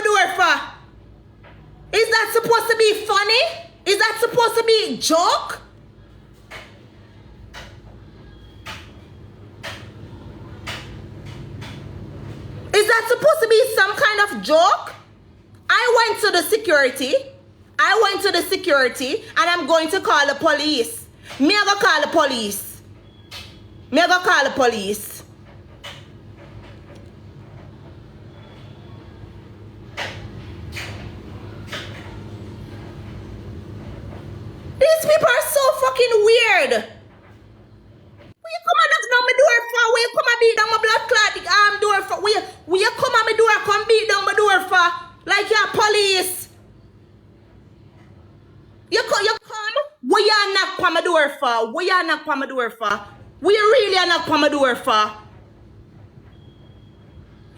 my door for? Is that supposed to be funny? Is that supposed to be a joke? Is that supposed to be some kind of joke? I went to the security. And I'm going to call the police. Me I go call the police. These people are so fucking weird. Will you come and knock down my door for? Will you come and beat down my blood clot door for? Will you come at my door and come beat down my door for? Like you're police. You come? Will you knock on my door for? Will you knock on my door for? Will you really knock on my door for?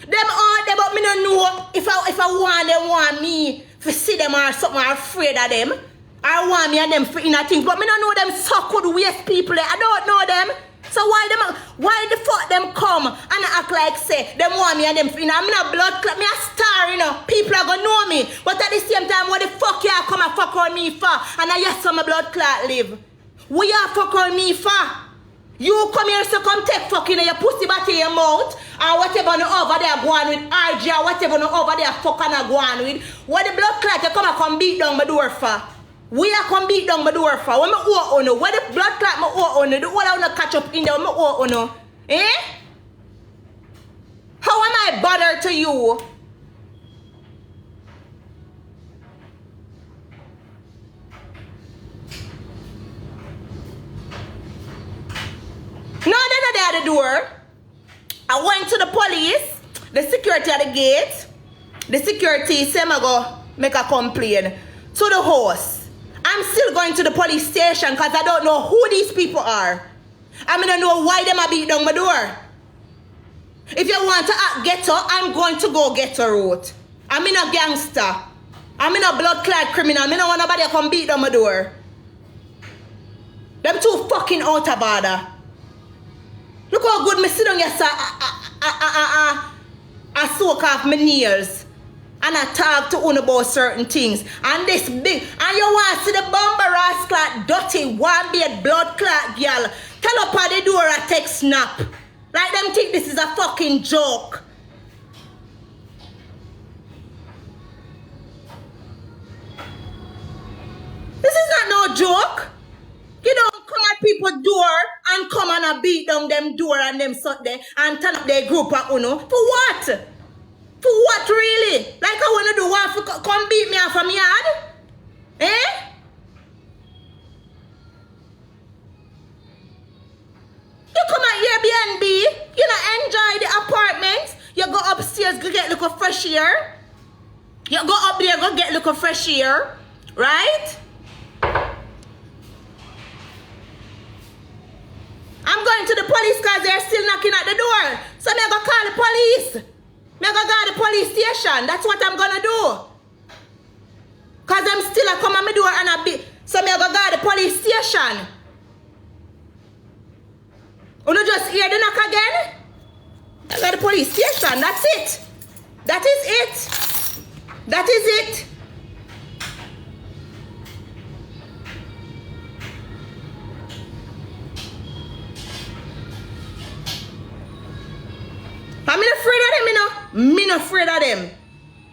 Them all them, but me don't know if I want them want me to see them or something or afraid of them. I want me and them for inner things, but me don't know them so good waste people. I don't know them. So why the fuck them come and act like say them want me and them for inner? I'm not blood clot, me a star, you know. People are gonna know me. But at the same time, what the fuck y'all come and fuck on me for? And I yes, some blood clot live. What y'all fuck on me for? You come here so come take fucking your pussy back in your mouth or whatever no over there go on with RG or whatever no over there fucking go on with. What the blood clot you come and come beat down my door for? We are come beat down my door for. When me owe on, what the blood clot me owe on, the whole I wanna catch up in there, me owe on. Eh? How am I bothered to you? No, they're not there at the door. I went to the police, the security at the gate. The security said I go make a complaint to the host. I'm still going to the police station because I don't know who these people are. I don't know why them are beat down my door. If you want to act ghetto, I'm going to go ghetto route. I'm in a gangster. I'm in a blood clot criminal. I don't want nobody to come beat down my door. Them too fucking out of order. Look how good me sit down here, sir. I soak off my nails. And I talk to one about certain things. And this big. And you want to see the bomber rascal dirty, one-beard blood clot girl. Tell up at the door I take snap. Like them think this is a fucking joke. This is not no joke. You don't come at people's door and come and beat down them door and them shut there and turn up their group at uno. For what? For what really? Like I wanna do what for come beat me off of my yard? Eh? You come at Airbnb, you know enjoy the apartment, you go upstairs, go get a little fresh air. You go up there, go get a little fresh air, right? I'm going to the police because they're still knocking at the door. So I'm going to call the police. I'm going to go to the police station. That's what I'm going to do. Because I'm still a come at my door and a bit. So I'm going to go to the police station. You just hear the knock again? I go to the police station. That's it. That is it. That is it. I'm not afraid of them, you know. Me not afraid of them.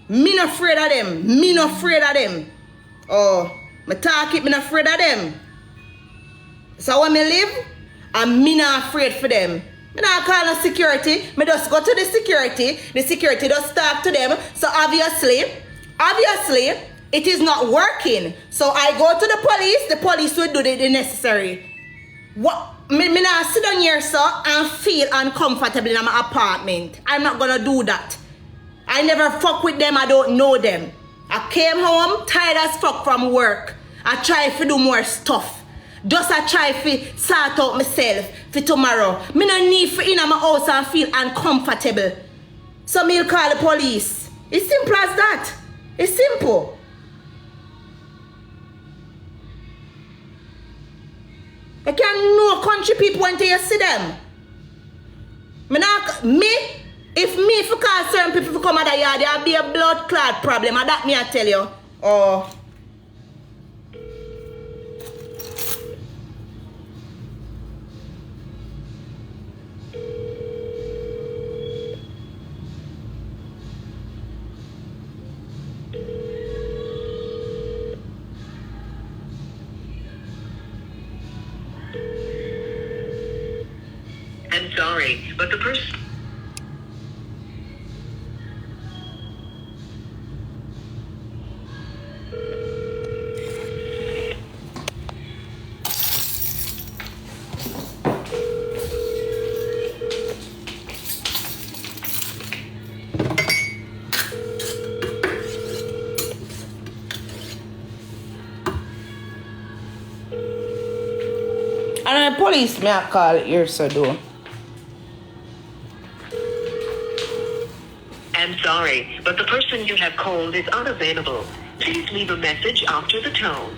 Me not afraid of them. Me not afraid of them. Oh, me talk it, me not afraid of them. So when me live, I'm me not afraid for them. Me not call no security. Me just go to the security. The security just talk to them. So obviously, it is not working. So I go to the police. The police will do the necessary. What? Me not sit down here, sir, and feel uncomfortable in my apartment. I'm not gonna do that. I never fuck with them. I don't know them. I came home tired as fuck from work. I try to do more stuff. Just I try to sort out myself for tomorrow. Me no need for in my house and feel uncomfortable. So me'll call the police. It's simple as that. It's simple. I can't know country people until you see them. Me If me for call certain people to come out of yard, there'll be a blood clot problem. And that me I tell you. Oh. I'm sorry, but the person... And the police may I call here so do. I'm sorry, but the person you have called is unavailable. Please leave a message after the tone.